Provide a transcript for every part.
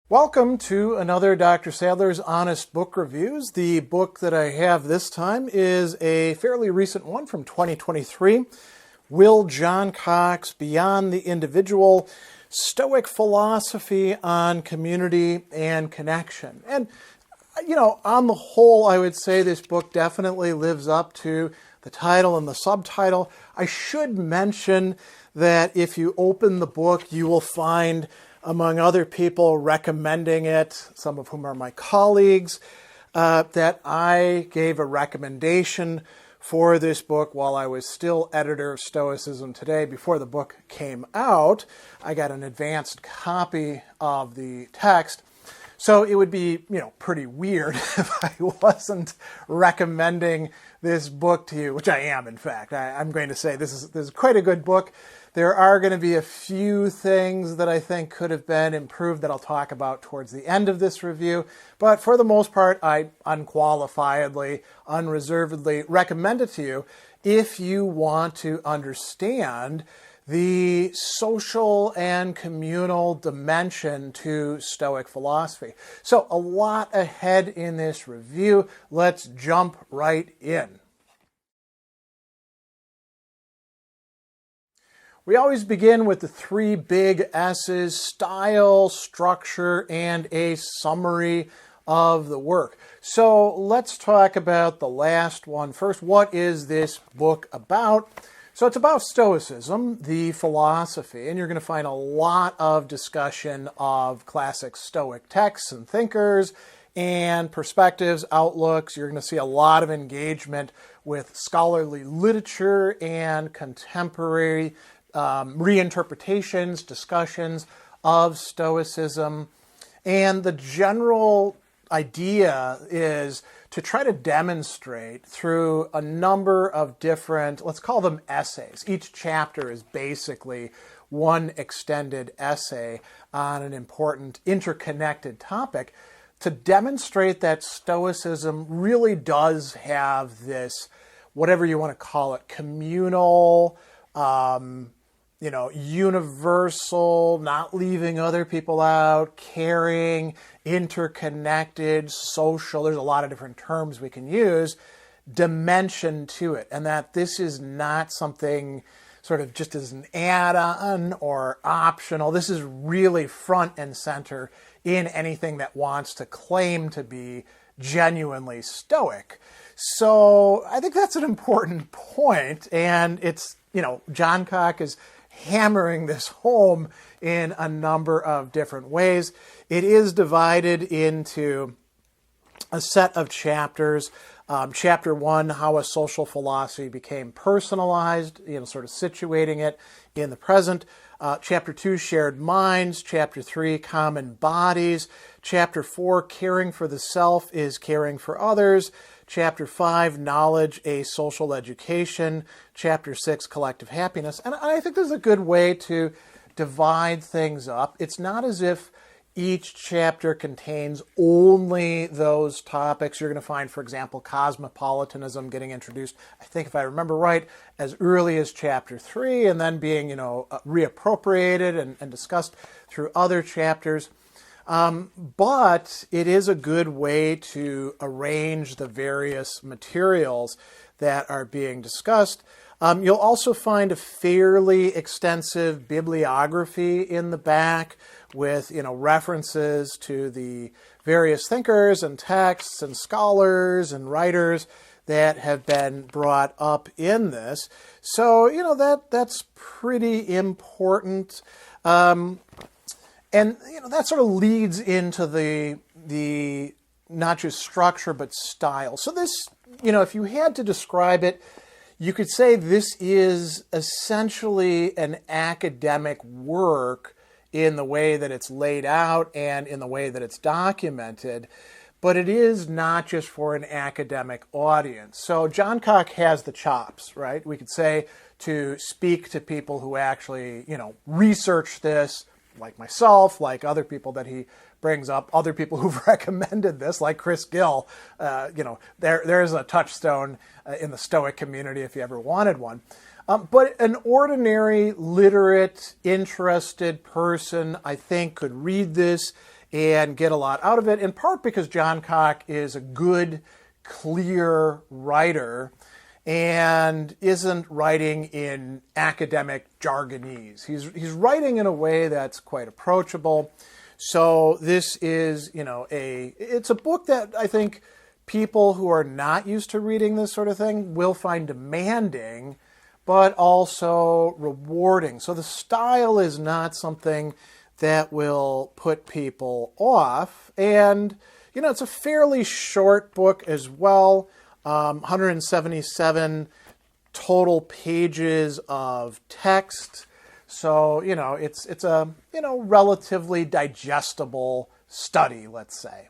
Welcome to another Dr. Sadler's Honest Book Reviews. The book that I have this time is a fairly recent one from 2023, Will Johncock's Beyond the Individual, Stoic Philosophy on Community and Connection. And, on the whole, I would say this book definitely lives up to the title and the subtitle. I should mention that if you open the book, you will find, among other people recommending it, some of whom are my colleagues, that I gave a recommendation for this book while I was still editor of Stoicism Today. Before the book came out, I got an advanced copy of the text. So it would be, pretty weird if I wasn't recommending this book to you, which I am, in fact. I'm going to say this is quite a good book. There are going to be a few things that I think could have been improved that I'll talk about towards the end of this review. But for the most part, I unqualifiedly, unreservedly recommend it to you if you want to understand the social and communal dimension to Stoic philosophy. So a lot ahead in this review. Let's jump right in. We always begin with the three big S's: style, structure, and a summary of the work. So let's talk about the last one first. What is this book about? So it's about Stoicism, the philosophy, and you're going to find a lot of discussion of classic Stoic texts and thinkers and perspectives, outlooks. You're going to see a lot of engagement with scholarly literature and contemporary reinterpretations, discussions of Stoicism. And the general idea is to try to demonstrate through a number of different, let's call them essays. Each chapter is basically one extended essay on an important interconnected topic, to demonstrate that Stoicism really does have this, whatever you want to call it, communal, universal, not leaving other people out, caring, interconnected, social, there's a lot of different terms we can use, dimension to it. And that this is not something sort of just as an add-on or optional. This is really front and center in anything that wants to claim to be genuinely Stoic. So I think that's an important point, and it's, Johncock is hammering this home in a number of different ways. It is divided into a set of chapters. Chapter 1, how a social philosophy became personalized, sort of situating it in the present. Chapter 2, shared minds. Chapter 3, common bodies. Chapter 4, caring for the self is caring for others. Chapter 5, knowledge, a social education. Chapter 6, collective happiness. And I think there's a good way to divide things up. It's not as if each chapter contains only those topics. You're going to find, for example, cosmopolitanism getting introduced, I think if I remember right, as early as chapter 3, and then being, reappropriated and discussed through other chapters. But it is a good way to arrange the various materials that are being discussed. You'll also find a fairly extensive bibliography in the back with, references to the various thinkers and texts and scholars and writers that have been brought up in this. So, that's pretty important. And, that sort of leads into the not just structure, but style. So this, if you had to describe it, you could say this is essentially an academic work in the way that it's laid out and in the way that it's documented, but it is not just for an academic audience. So Johncock has the chops, right? We could say to speak to people who actually, research this, like myself, like other people that he brings up, other people who've recommended this, like Chris Gill. There's a touchstone in the Stoic community if you ever wanted one. But an ordinary, literate, interested person, I think, could read this and get a lot out of it, in part because Johncock is a good, clear writer and isn't writing in academic jargonese. He's writing in a way that's quite approachable. So this is, it's a book that I think people who are not used to reading this sort of thing will find demanding, but also rewarding. So the style is not something that will put people off. And, it's a fairly short book as well, 177 total pages of text. So, it's a, relatively digestible study, let's say.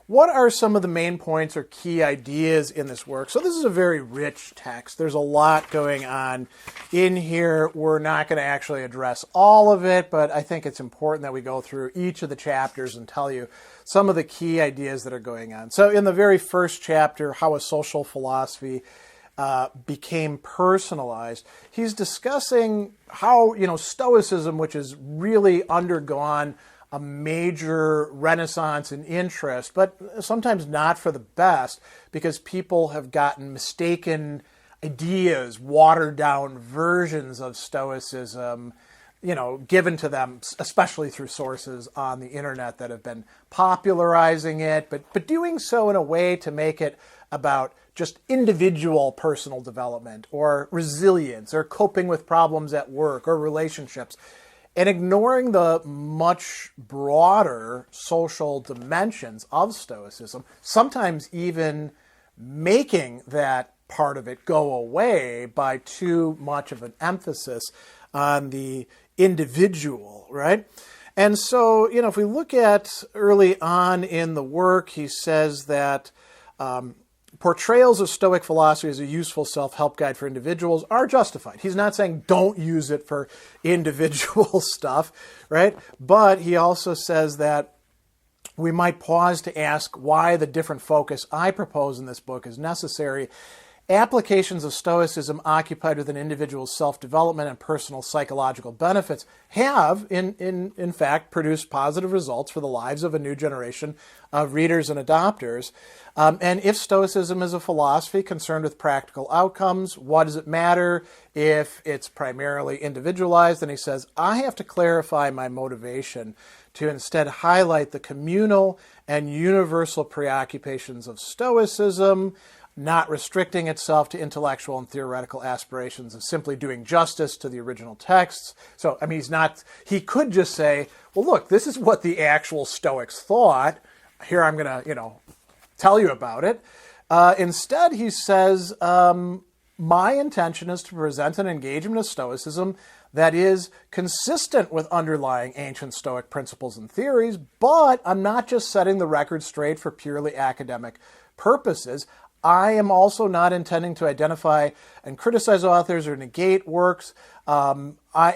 What are some of the main points or key ideas in this work? So this is a very rich text. There's a lot going on in here. We're not going to actually address all of it, but I think it's important that we go through each of the chapters and tell you some of the key ideas that are going on. So in the very first chapter, How a Social Philosophy became personalized, he's discussing how, Stoicism, which has really undergone a major renaissance in interest, but sometimes not for the best, because people have gotten mistaken ideas, watered down versions of Stoicism, given to them, especially through sources on the internet that have been popularizing it, but doing so in a way to make it about just individual personal development or resilience or coping with problems at work or relationships, and ignoring the much broader social dimensions of Stoicism, sometimes even making that part of it go away by too much of an emphasis on the individual, right? And so, if we look at early on in the work, he says that portrayals of Stoic philosophy as a useful self-help guide for individuals are justified. He's not saying don't use it for individual stuff, right? But he also says that we might pause to ask why the different focus I propose in this book is necessary. Applications of Stoicism occupied with an individual's self-development and personal psychological benefits have, in fact, produced positive results for the lives of a new generation of readers and adopters. And if Stoicism is a philosophy concerned with practical outcomes, what does it matter if it's primarily individualized? And he says, I have to clarify my motivation to instead highlight the communal and universal preoccupations of Stoicism, not restricting itself to intellectual and theoretical aspirations of simply doing justice to the original texts. So, he could just say, well, look, this is what the actual Stoics thought. Here I'm going to, tell you about it. Instead, he says, my intention is to present an engagement of Stoicism that is consistent with underlying ancient Stoic principles and theories, but I'm not just setting the record straight for purely academic purposes. I am also not intending to identify and criticize authors or negate works.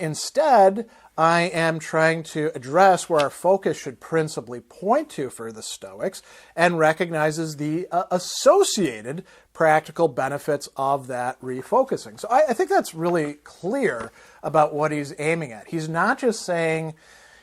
Instead, I am trying to address where our focus should principally point to for the Stoics and recognizes the associated practical benefits of that refocusing. So I think that's really clear about what he's aiming at. He's not just saying,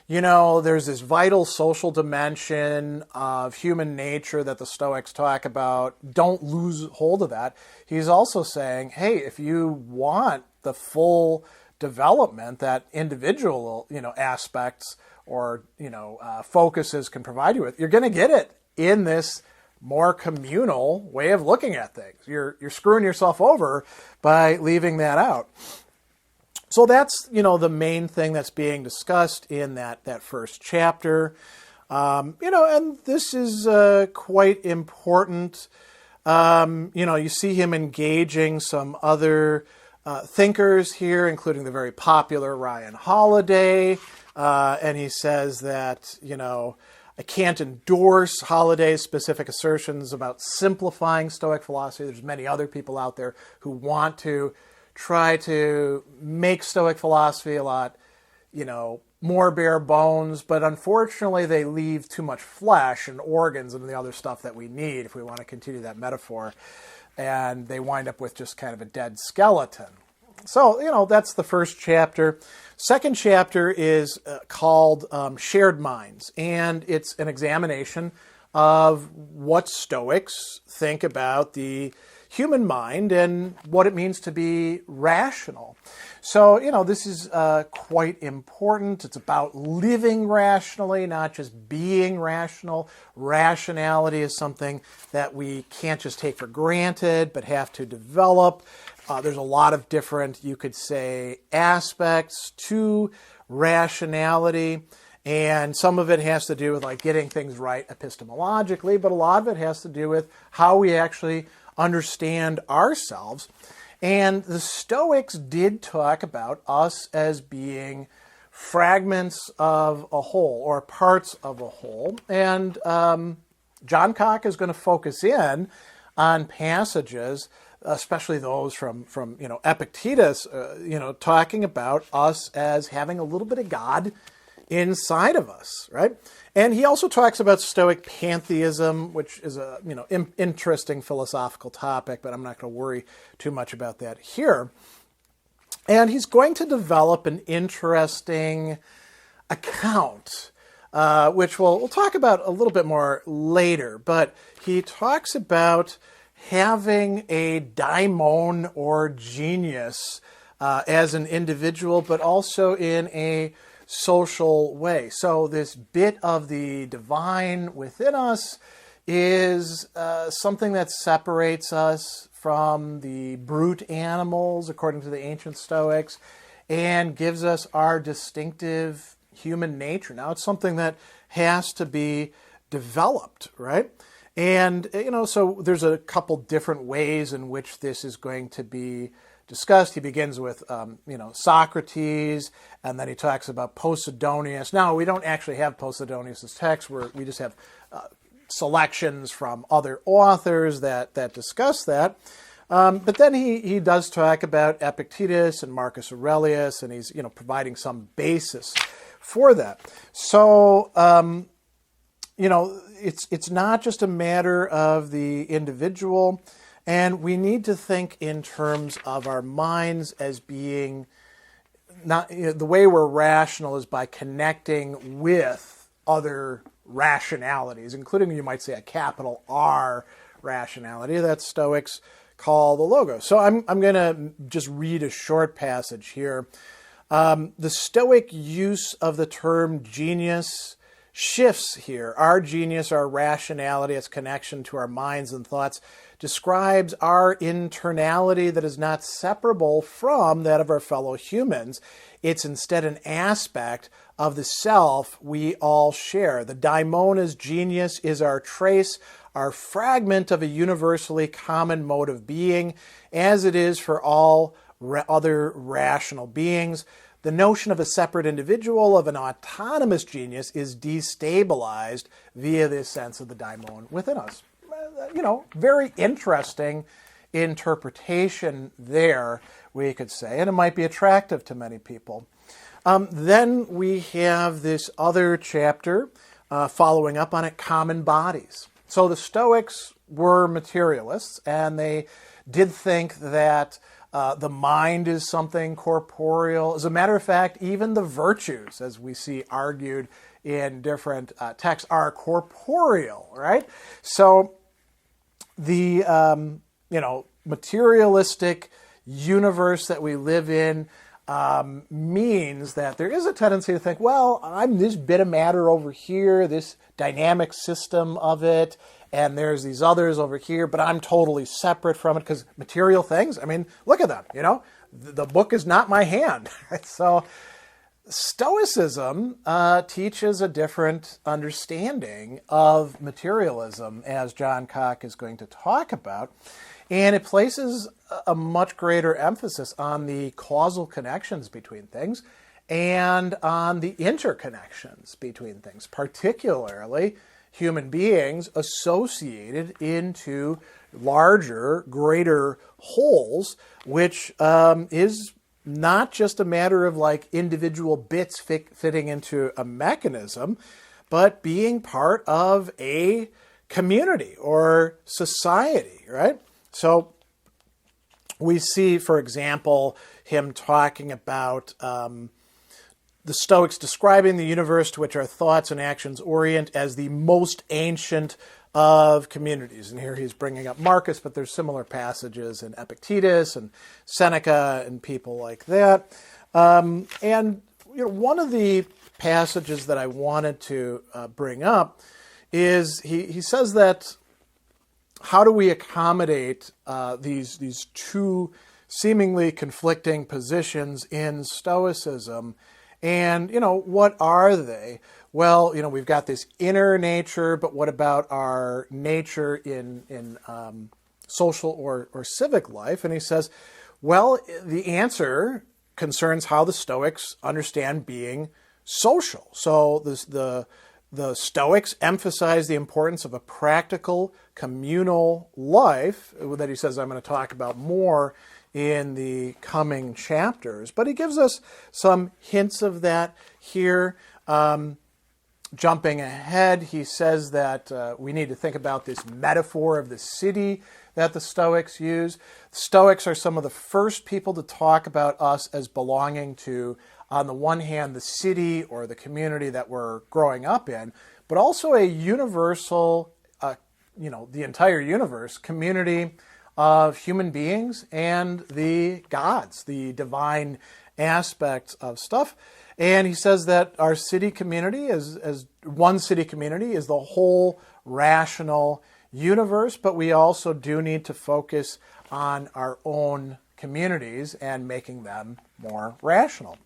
there's this vital social dimension of human nature that the Stoics talk about. Don't lose hold of that. He's also saying, hey, if you want the full development that individual, aspects or, focuses can provide you with, you're going to get it in this more communal way of looking at things. You're screwing yourself over by leaving that out. So that's, the main thing that's being discussed in that first chapter. And this is quite important. You see him engaging some other thinkers here, including the very popular Ryan Holiday. And he says that, I can't endorse Holiday's specific assertions about simplifying Stoic philosophy. There's many other people out there who want to try to make Stoic philosophy a lot, more bare bones, but unfortunately they leave too much flesh and organs and the other stuff that we need if we want to continue that metaphor, and they wind up with just kind of a dead skeleton. So, that's the first chapter. Second chapter is called Shared Minds, and it's an examination of what Stoics think about the human mind and what it means to be rational. So, this is quite important. It's about living rationally, not just being rational. Rationality is something that we can't just take for granted, but have to develop. There's a lot of different, you could say, aspects to rationality. And some of it has to do with like getting things right epistemologically, but a lot of it has to do with how we actually understand ourselves. And the Stoics did talk about us as being fragments of a whole or parts of a whole. And Johncock is going to focus in on passages, especially those from Epictetus, talking about us as having a little bit of God inside of us, right? And he also talks about Stoic pantheism, which is a interesting philosophical topic, but I'm not going to worry too much about that here. And he's going to develop an interesting account, which we'll talk about a little bit more later. But he talks about having a daimon or genius as an individual, but also in a social way. So this bit of the divine within us is something that separates us from the brute animals, according to the ancient Stoics, and gives us our distinctive human nature. Now, it's something that has to be developed, right? And, so there's a couple different ways in which this is going to be discussed. He begins with, Socrates, and then he talks about Posidonius. Now, we don't actually have Posidonius' text. We just have selections from other authors that discuss that. But then he does talk about Epictetus and Marcus Aurelius, and he's, providing some basis for that. So, it's not just a matter of the individual, and we need to think in terms of our minds as being not the way we're rational is by connecting with other rationalities, including, you might say, a capital R rationality that Stoics call the logos. So I'm going to just read a short passage here. The Stoic use of the term genius shifts here. Our genius, our rationality, its connection to our minds and thoughts, describes our internality that is not separable from that of our fellow humans. It's instead an aspect of the self we all share. The daimona's genius is our trace, our fragment of a universally common mode of being, as it is for all other rational beings. The notion of a separate individual, of an autonomous genius, is destabilized via this sense of the daimon within us. Very interesting interpretation there, we could say, and it might be attractive to many people. Then we have this other chapter following up on it, common bodies. So the Stoics were materialists, and they did think that the mind is something corporeal. As a matter of fact, even the virtues, as we see argued in different texts, are corporeal, right? So the materialistic universe that we live in means that there is a tendency to think, well, I'm this bit of matter over here, this dynamic system of it, and there's these others over here, but I'm totally separate from it because material things, look at them, the book is not my hand. So Stoicism teaches a different understanding of materialism, as Johncock is going to talk about, and it places a much greater emphasis on the causal connections between things and on the interconnections between things, particularly human beings associated into larger, greater wholes, which is not just a matter of like individual bits fitting into a mechanism, but being part of a community or society, right? So we see, for example, him talking about the Stoics describing the universe to which our thoughts and actions orient as the most ancient of communities. And here he's bringing up Marcus, but there's similar passages in Epictetus and Seneca and people like that. And one of the passages that I wanted to bring up is he says that how do we accommodate these two seemingly conflicting positions in Stoicism? And, what are they? Well, we've got this inner nature, but what about our nature in social or civic life? And he says, well, the answer concerns how the Stoics understand being social. So the Stoics emphasize the importance of a practical, communal life that he says I'm going to talk about more in the coming chapters. But he gives us some hints of that here. Jumping ahead, he says that we need to think about this metaphor of the city that the Stoics use. The Stoics are some of the first people to talk about us as belonging to, on the one hand, the city or the community that we're growing up in, but also a universal, the entire universe, community of human beings and the gods, the divine aspects of stuff. And he says that our city community, as one city community, is the whole rational universe, but we also do need to focus on our own communities and making them more rational.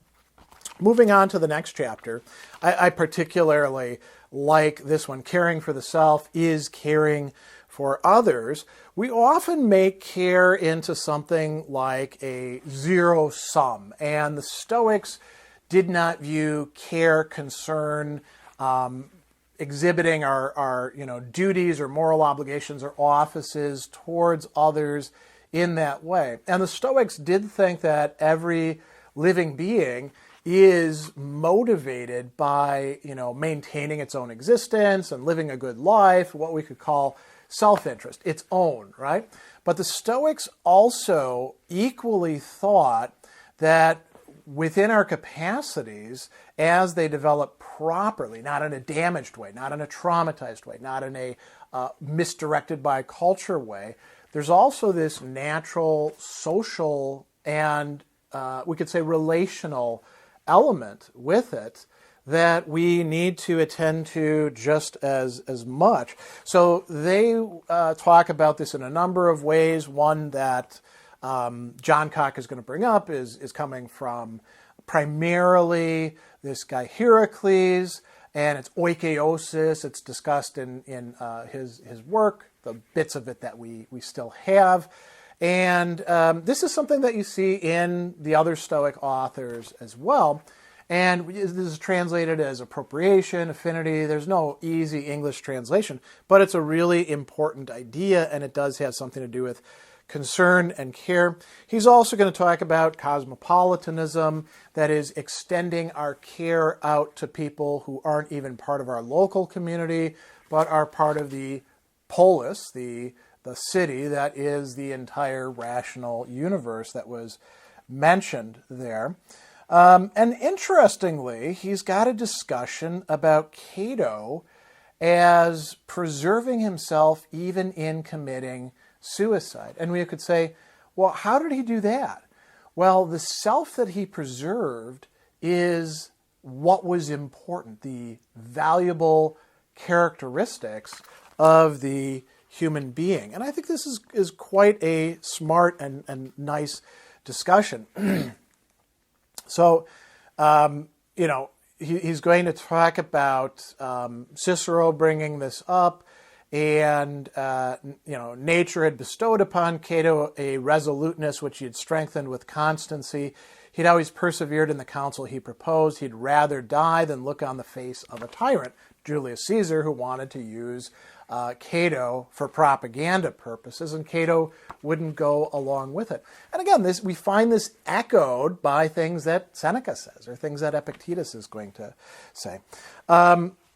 Moving on to the next chapter, I particularly like this one. Caring for the self is caring for others. We often make care into something like a zero sum, and the Stoics did not view care, concern, exhibiting our duties or moral obligations or offices towards others in that way. And the Stoics did think that every living being is motivated by, maintaining its own existence and living a good life, what we could call self-interest, its own, right? But the Stoics also equally thought that within our capacities, as they develop properly, not in a damaged way, not in a traumatized way, not in a misdirected by culture way, there's also this natural social and we could say relational element with it that we need to attend to just as much. So they talk about this in a number of ways. One that Johncock is going to bring up is coming from primarily this guy Heracles, and it's oikeiosis. It's discussed in his work, the bits of it that we still have. And this is something that you see in the other Stoic authors as well. And this is translated as appropriation, affinity. There's no easy English translation, but it's a really important idea, and it does have something to do with concern and care. He's also going to talk about cosmopolitanism, that is extending our care out to people who aren't even part of our local community, but are part of the polis, the city that is the entire rational universe that was mentioned there. And interestingly, he's got a discussion about Cato as preserving himself even in committing suicide. And we could say, well, how did he do that? Well, the self that he preserved is what was important, the valuable characteristics of the human being. And I think this is quite a smart and nice discussion. So, he's going to talk about Cicero bringing this up, and, nature had bestowed upon Cato a resoluteness which he had strengthened with constancy. He'd always persevered in the counsel he proposed. He'd rather die than look on the face of a tyrant, Julius Caesar, who wanted to use Cato for propaganda purposes, and Cato wouldn't go along with it. And again, we find this echoed by things that Seneca says or things that Epictetus is going to say.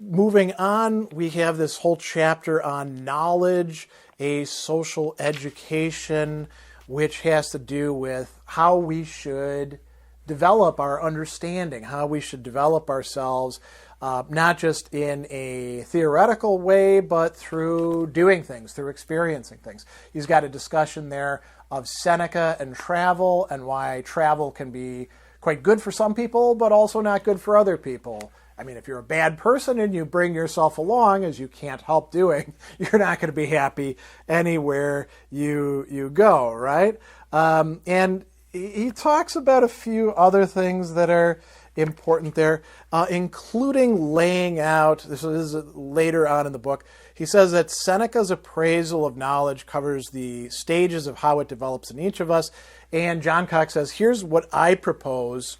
Moving on, we have this whole chapter on knowledge, a social education which has to do with how we should develop our understanding, how we should develop ourselves, not just in a theoretical way, but through doing things, through experiencing things. He's got a discussion there of Seneca and travel, and why travel can be quite good for some people, but also not good for other people. I mean, if you're a bad person and you bring yourself along, as you can't help doing, you're not going to be happy anywhere you go, right? And he talks about a few other things that are important there, including laying out, this is later on in the book, he says that Seneca's appraisal of knowledge covers the stages of how it develops in each of us. And Johncock says, here's what I propose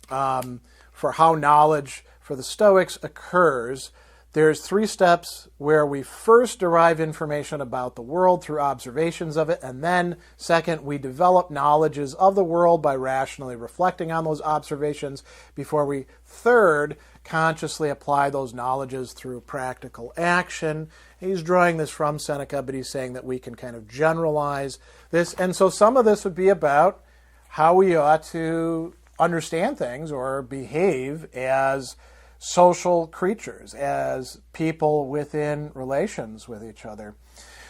for how knowledge for the Stoics occurs. There's 3 steps where we first derive information about the world through observations of it, and then, second, we develop knowledges of the world by rationally reflecting on those observations before we, third, consciously apply those knowledges through practical action. He's drawing this from Seneca, but he's saying that we can kind of generalize this. And so some of this would be about how we ought to understand things or behave as social creatures, as people within relations with each other.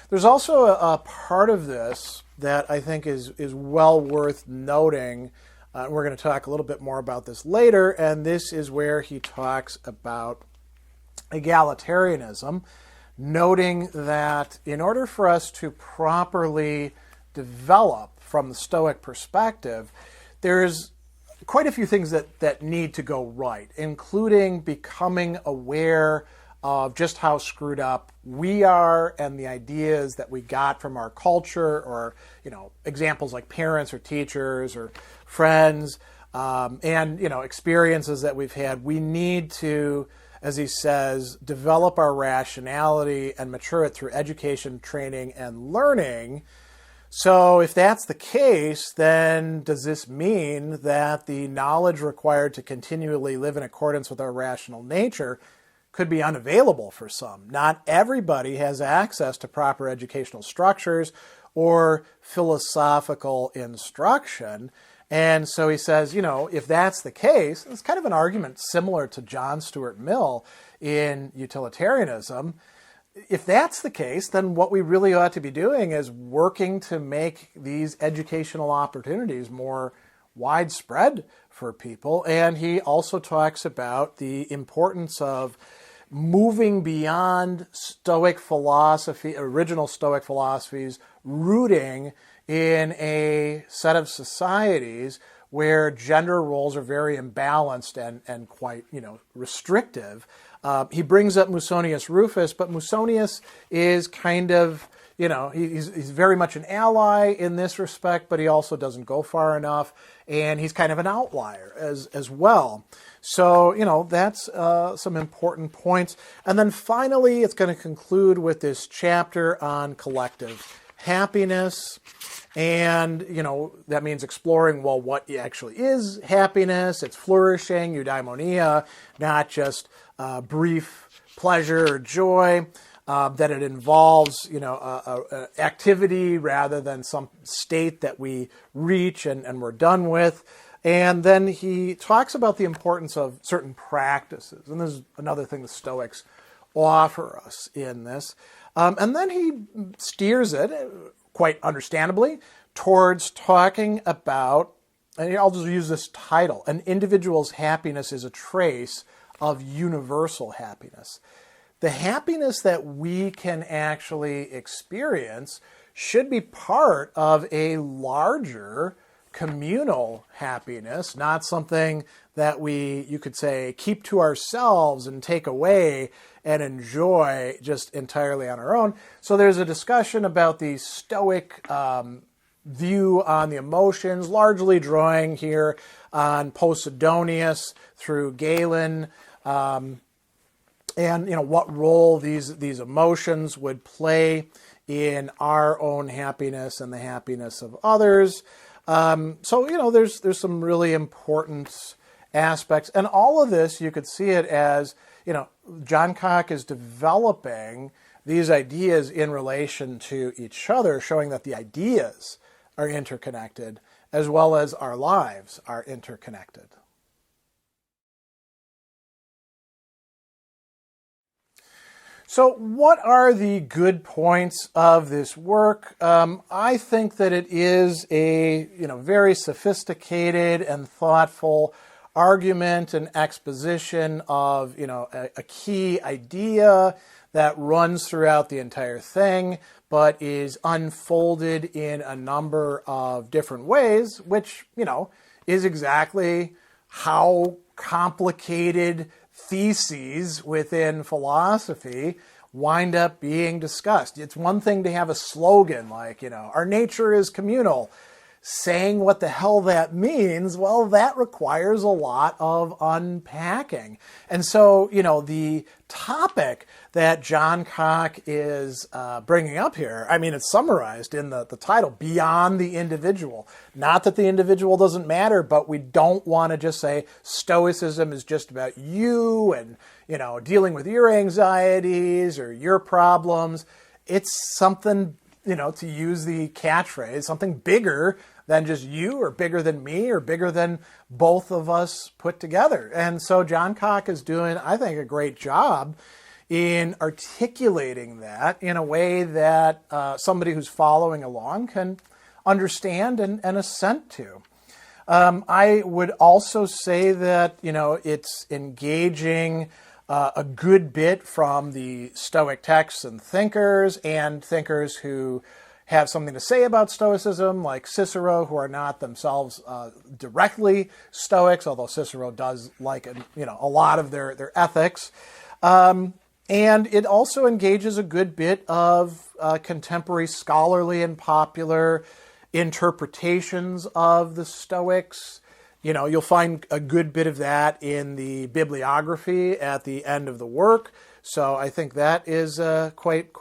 There's also a part of this that I think is well worth noting. We're going to talk a little bit more about this later, and this is where he talks about egalitarianism, noting that in order for us to properly develop from the Stoic perspective, there's quite a few things that need to go right, including becoming aware of just how screwed up we are and the ideas that we got from our culture, or examples like parents or teachers or friends, and experiences that we've had. We need to, as he says, develop our rationality and mature it through education, training, and learning. So if that's the case, then does this mean that the knowledge required to continually live in accordance with our rational nature could be unavailable for some? Not everybody has access to proper educational structures or philosophical instruction. And so he says, if that's the case, it's kind of an argument similar to John Stuart Mill in utilitarianism. If that's the case, then what we really ought to be doing is working to make these educational opportunities more widespread for people. And he also talks about the importance of moving beyond Stoic philosophy, original Stoic philosophies, rooting in a set of societies where gender roles are very imbalanced and quite, restrictive. He brings up Musonius Rufus, but Musonius is kind of, he's very much an ally in this respect, but he also doesn't go far enough, and he's kind of an outlier as well. So, that's some important points. And then finally, it's going to conclude with this chapter on collective happiness. And, that means exploring, well, what actually is happiness? It's flourishing, eudaimonia, not just brief pleasure or joy, that it involves, activity rather than some state that we reach and we're done with. And then he talks about the importance of certain practices. And this is another thing the Stoics offer us in this. And then he steers it, quite understandably, towards talking about, and I'll just use this title, an individual's happiness is a trace of universal happiness. The happiness that we can actually experience should be part of a larger communal happiness, not something that you could say, keep to ourselves and take away and enjoy just entirely on our own. So there's a discussion about the Stoic view on the emotions, largely drawing here on Posidonius through Galen, and what role these emotions would play in our own happiness and the happiness of others. So there's some really important aspects, and all of this you could see it as Johncock is developing these ideas in relation to each other, showing that the ideas are interconnected, as well as our lives are interconnected. So what are the good points of this work? I think that it is a very sophisticated and thoughtful argument and exposition of a key idea that runs throughout the entire thing, but is unfolded in a number of different ways, which is exactly how complicated theses within philosophy wind up being discussed. It's one thing to have a slogan like, our nature is communal. Saying what the hell that means, well, that requires a lot of unpacking. And so, the topic that Johncock is bringing up here, it's summarized in the title, Beyond the Individual. Not that the individual doesn't matter, but we don't want to just say Stoicism is just about you and, dealing with your anxieties or your problems. It's something, to use the catchphrase, something bigger than just you, or bigger than me, or bigger than both of us put together. And so Johncock is doing, I think, a great job in articulating that in a way that somebody who's following along can understand and assent to. I would also say that, it's engaging a good bit from the Stoic texts and thinkers who have something to say about Stoicism, like Cicero, who are not themselves directly Stoics, although Cicero does like a lot of their ethics. And it also engages a good bit of contemporary scholarly and popular interpretations of the Stoics. You'll find a good bit of that in the bibliography at the end of the work. So I think that is quite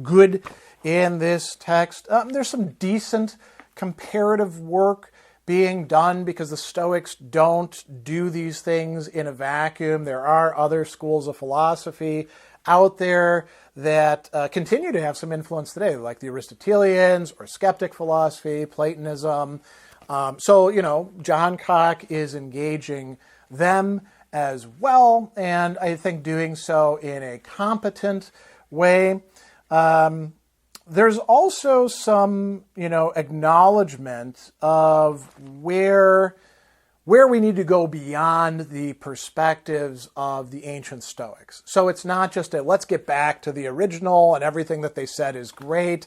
good in this text. There's some decent comparative work being done because the Stoics don't do these things in a vacuum. There are other schools of philosophy out there that continue to have some influence today, like the Aristotelians or skeptic philosophy, Platonism. So Johncock is engaging them as well, and I think doing so in a competent way. There's also some, acknowledgement of where we need to go beyond the perspectives of the ancient Stoics. So it's not just let's get back to the original and everything that they said is great.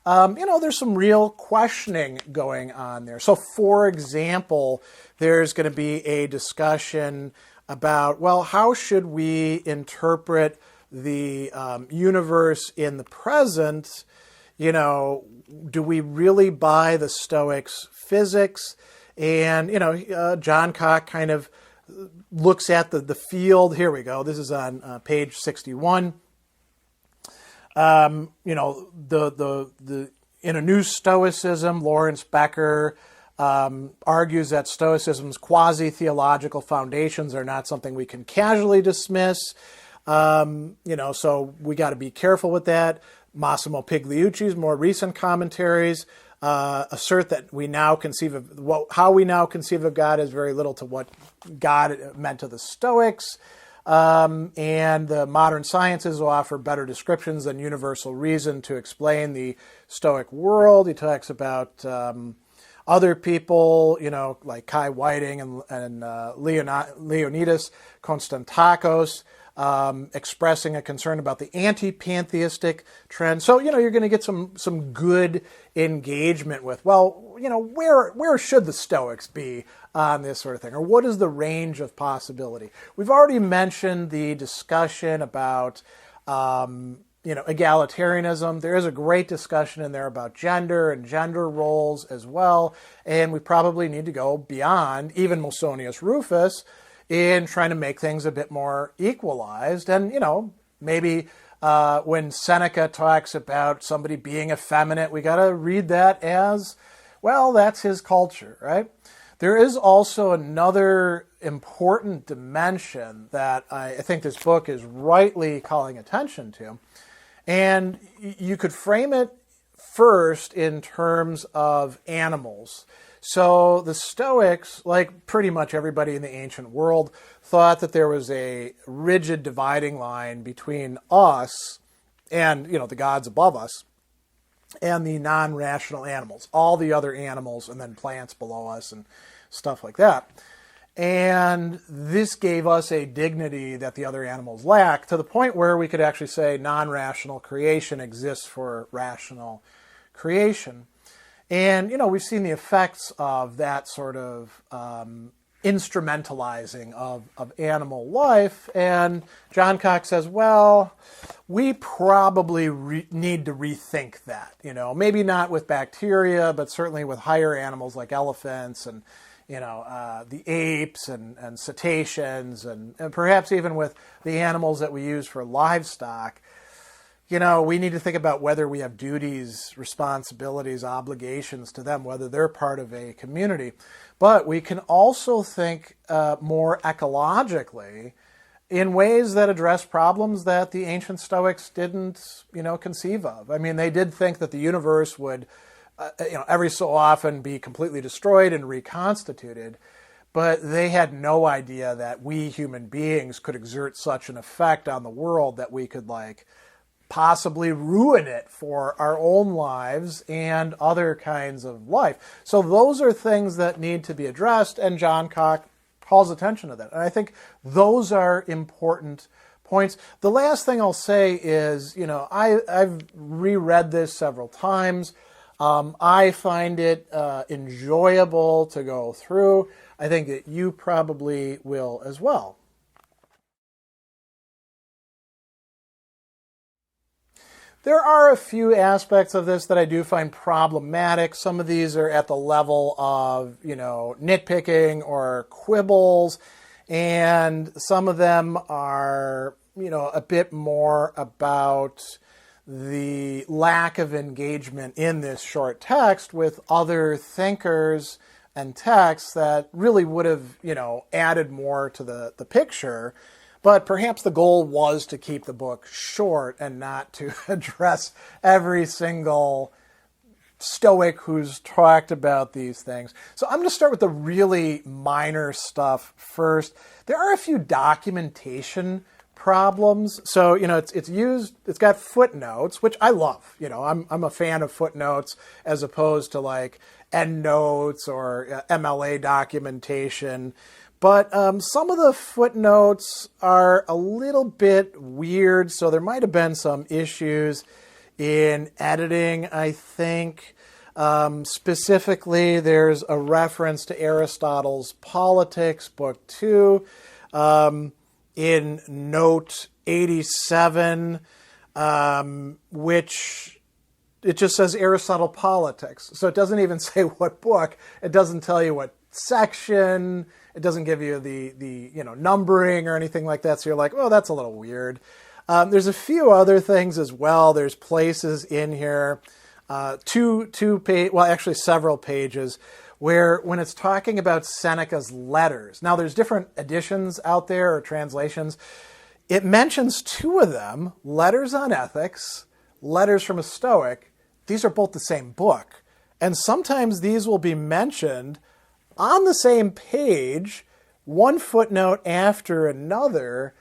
There's some real questioning going on there. So, for example, there's going to be a discussion about, well, how should we interpret the universe in the present? Do we really buy the Stoics' physics? And, Johncock kind of looks at the field. Here we go. This is on page 61. In a new Stoicism, Lawrence Becker argues that Stoicism's quasi-theological foundations are not something we can casually dismiss. So we got to be careful with that. Massimo Pigliucci's more recent commentaries assert that how we now conceive of God is very little to what God meant to the Stoics. And the modern sciences will offer better descriptions than universal reason to explain the Stoic world. He talks about other people, like Kai Whiting and Leonidas Konstantakos, expressing a concern about the anti-pantheistic trend. So, you're going to get some good engagement with, where should the Stoics be on this sort of thing? Or what is the range of possibility? We've already mentioned the discussion about, egalitarianism. There is a great discussion in there about gender and gender roles as well. And we probably need to go beyond even Musonius Rufus in trying to make things a bit more equalized. And, maybe when Seneca talks about somebody being effeminate, we got to read that as, well, that's his culture, right? There is also another important dimension that I think this book is rightly calling attention to. And you could frame it first in terms of animals. So the Stoics, like pretty much everybody in the ancient world, thought that there was a rigid dividing line between us and, the gods above us, and the non-rational animals, all the other animals, and then plants below us and stuff like that. And this gave us a dignity that the other animals lack, to the point where we could actually say non-rational creation exists for rational creation. And, we've seen the effects of that sort of instrumentalizing of animal life. And Johncock says, well, we probably need to rethink that. Maybe not with bacteria, but certainly with higher animals like elephants and the apes and cetaceans and perhaps even with the animals that we use for livestock. We need to think about whether we have duties, responsibilities, obligations to them, whether they're part of a community. But we can also think more ecologically in ways that address problems that the ancient Stoics didn't, conceive of. I mean, they did think that the universe would every so often be completely destroyed and reconstituted, but they had no idea that we human beings could exert such an effect on the world that we could possibly ruin it for our own lives and other kinds of life. So those are things that need to be addressed, and Johncock calls attention to that. And I think those are important points. The last thing I'll say is, I've reread this several times. I find it enjoyable to go through. I think that you probably will as well. There are a few aspects of this that I do find problematic. Some of these are at the level of, nitpicking or quibbles, and some of them are, a bit more about the lack of engagement in this short text with other thinkers and texts that really would have, added more to the picture. But perhaps the goal was to keep the book short and not to address every single Stoic who's talked about these things. So I'm going to start with the really minor stuff first. There are a few documentation problems. So, it's got footnotes, which I love. I'm a fan of footnotes as opposed to endnotes or MLA documentation. But some of the footnotes are a little bit weird, so there might have been some issues in editing, I think. Specifically, there's a reference to Aristotle's Politics, Book 2, in Note 87, which it just says Aristotle Politics. So it doesn't even say what book. It doesn't tell you what section. It doesn't give you the numbering or anything like that. So you're like, oh, that's a little weird. There's a few other things as well. There's places in here, several pages, where when it's talking about Seneca's letters. Now, there's different editions out there or translations. It mentions two of them, Letters on Ethics, Letters from a Stoic. These are both the same book. And sometimes these will be mentioned on the same page, one footnote after another.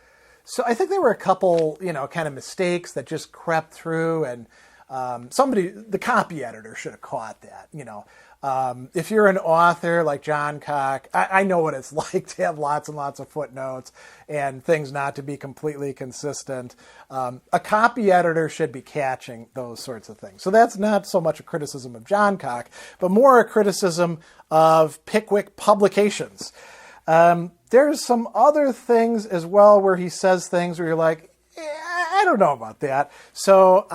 So I think there were a couple, kind of mistakes that just crept through, and the copy editor should have caught that. If you're an author like Johncock, I know what it's like to have lots and lots of footnotes and things not to be completely consistent. A copy editor should be catching those sorts of things. So that's not so much a criticism of Johncock, but more a criticism of Pickwick Publications. There's some other things as well where he says things where you're like, I don't know about that. So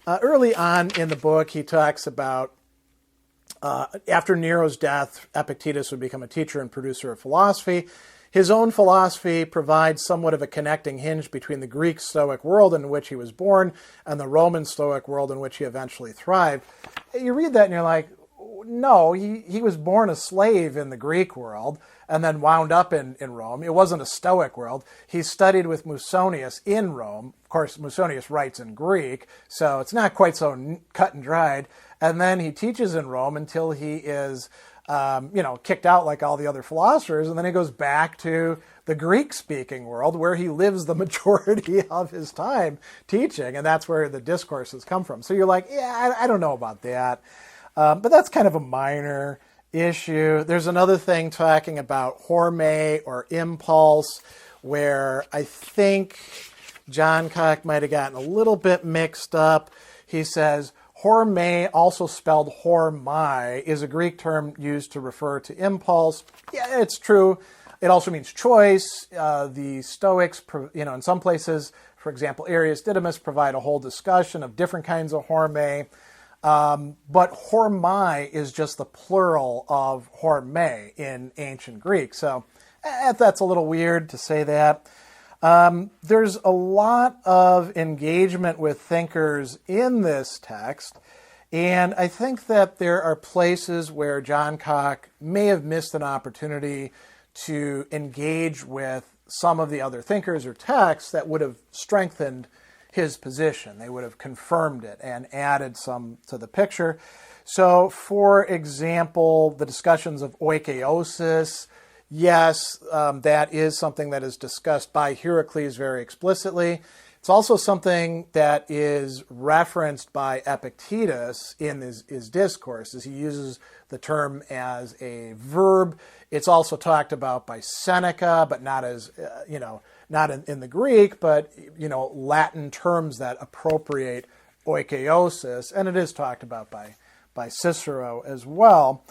early on in the book, he talks about after Nero's death, Epictetus would become a teacher and producer of philosophy. His own philosophy provides somewhat of a connecting hinge between the Greek Stoic world in which he was born and the Roman Stoic world in which he eventually thrived. You read that and you're like, no, he was born a slave in the Greek world and then wound up in Rome. It wasn't a Stoic world. He studied with Musonius in Rome. Of course, Musonius writes in Greek, so it's not quite so cut and dried. And then he teaches in Rome until he is, kicked out like all the other philosophers. And then he goes back to the Greek-speaking world where he lives the majority of his time teaching. And that's where the discourses come from. So you're like, yeah, I don't know about that. But that's kind of a minor issue. There's another thing talking about horme or impulse, where I think Johncock might have gotten a little bit mixed up. He says, horme, also spelled hormai, is a Greek term used to refer to impulse. Yeah, it's true. It also means choice. The Stoics, in some places, for example, Arius Didymus, provide a whole discussion of different kinds of horme. But hormai is just the plural of horme in ancient Greek. So that's a little weird to say that. There's a lot of engagement with thinkers in this text. And I think that there are places where Johncock may have missed an opportunity to engage with some of the other thinkers or texts that would have strengthened his position. They would have confirmed it and added some to the picture. So, for example, the discussions of oikeiosis, yes, that is something that is discussed by Heracles very explicitly. It's also something that is referenced by Epictetus in his discourses. He uses the term as a verb. It's also talked about by Seneca, but not as, not in the Greek, but, Latin terms that appropriate oikeiosis. And it is talked about by Cicero as well.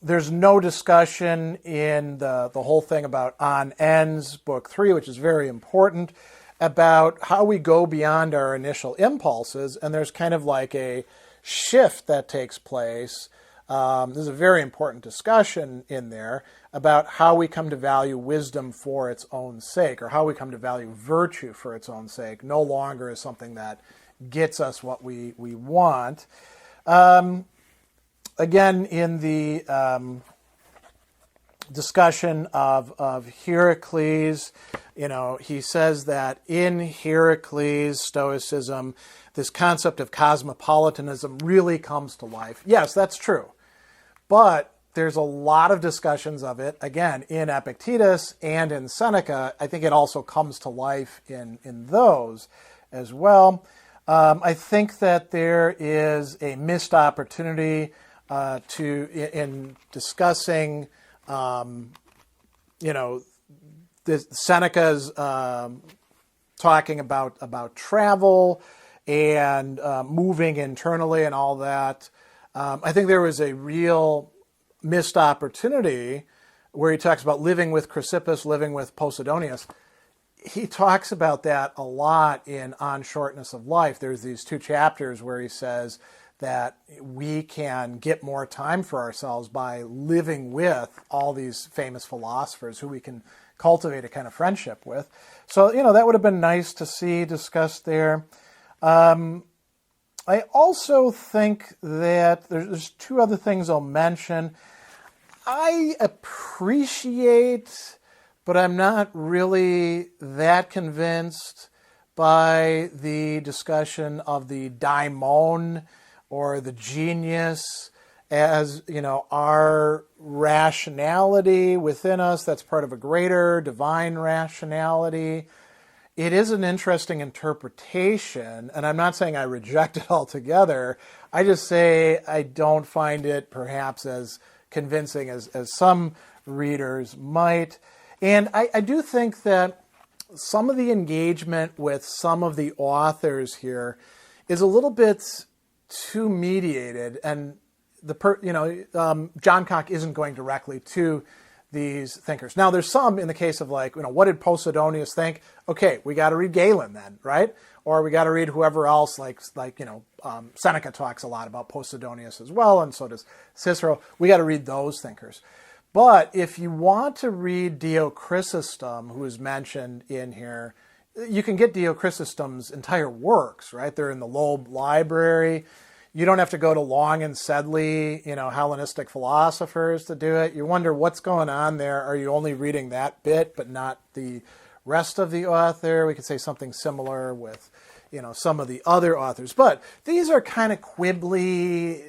There's no discussion in the whole thing about On Ends, Book 3, which is very important, about how we go beyond our initial impulses. And there's kind of like a shift that takes place. There's a very important discussion in there about how we come to value wisdom for its own sake, or how we come to value virtue for its own sake, no longer as something that gets us what we want. Again, in the discussion of Heracles, he says that in Heracles' Stoicism, this concept of cosmopolitanism really comes to life. Yes, that's true. But there's a lot of discussions of it, again, in Epictetus and in Seneca. I think it also comes to life in those as well. I think that there is a missed opportunity in discussing, Seneca's talking about travel and moving internally and all that. I think there was a real missed opportunity where he talks about living with Chrysippus, living with Posidonius. He talks about that a lot in On Shortness of Life. There's these 2 chapters where he says that we can get more time for ourselves by living with all these famous philosophers who we can cultivate a kind of friendship with. So, that would have been nice to see discussed there. I also think that there's 2 other things I'll mention. I appreciate, but I'm not really that convinced by the discussion of the daimon, or the genius, as, our rationality within us that's part of a greater divine rationality. It is an interesting interpretation, and I'm not saying I reject it altogether. I just say I don't find it perhaps as convincing as some readers might. And I do think that some of the engagement with some of the authors here is a little bit too mediated, and Johncock isn't going directly to these thinkers. Now, there's some in the case of what did Posidonius think? Okay, we got to read Galen then, right? Or we got to read whoever else, Seneca talks a lot about Posidonius as well, and so does Cicero. We got to read those thinkers. But if you want to read Dio Chrysostom, who is mentioned in here, you can get Dio Chrysostom's entire works, right? They're in the Loeb Library. You don't have to go to Long and Sedley, Hellenistic philosophers to do it. You wonder what's going on there. Are you only reading that bit but not the rest of the author? We could say something similar with, some of the other authors. But these are kind of quibbly,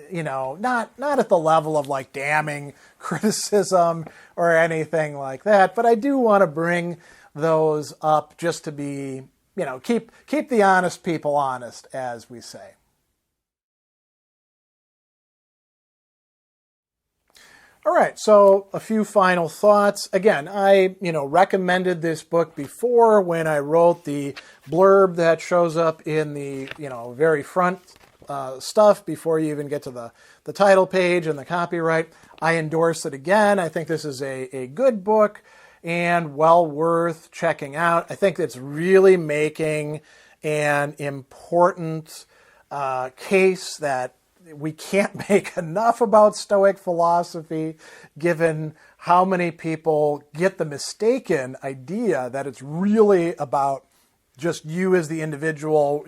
not at the level of like damning criticism or anything like that. But I do want to bring those up just to be, keep the honest people honest, as we say. All right, so a few final thoughts. Again, I, recommended this book before when I wrote the blurb that shows up in the, very front stuff before you even get to the title page and the copyright. I endorse it again. I think this is a good book and well worth checking out. I think it's really making an important case that we can't make enough about Stoic philosophy, given how many people get the mistaken idea that it's really about just you as the individual,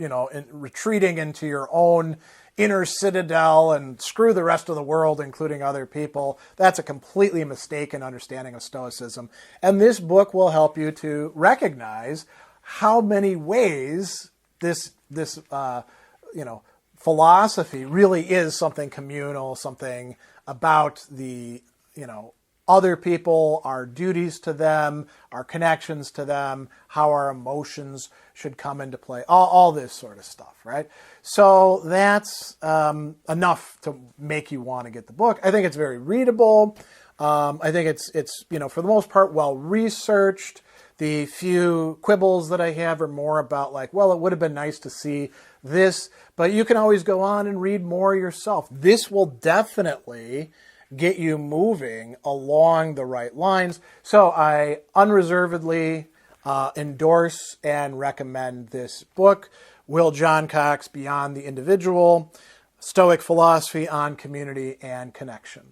retreating into your own inner citadel and screw the rest of the world, including other people. That's a completely mistaken understanding of Stoicism. And this book will help you to recognize how many ways this philosophy really is something communal, something about the, other people, our duties to them, our connections to them, how our emotions should come into play, all this sort of stuff, right? So that's enough to make you want to get the book. I think it's very readable. I think it's for the most part well researched. The few quibbles that I have are more about like, well, it would have been nice to see this, but you can always go on and read more yourself. This will definitely get you moving along the right lines. So I unreservedly endorse and recommend this book, Will Johncock's Beyond the Individual, Stoic Philosophy on Community and Connection.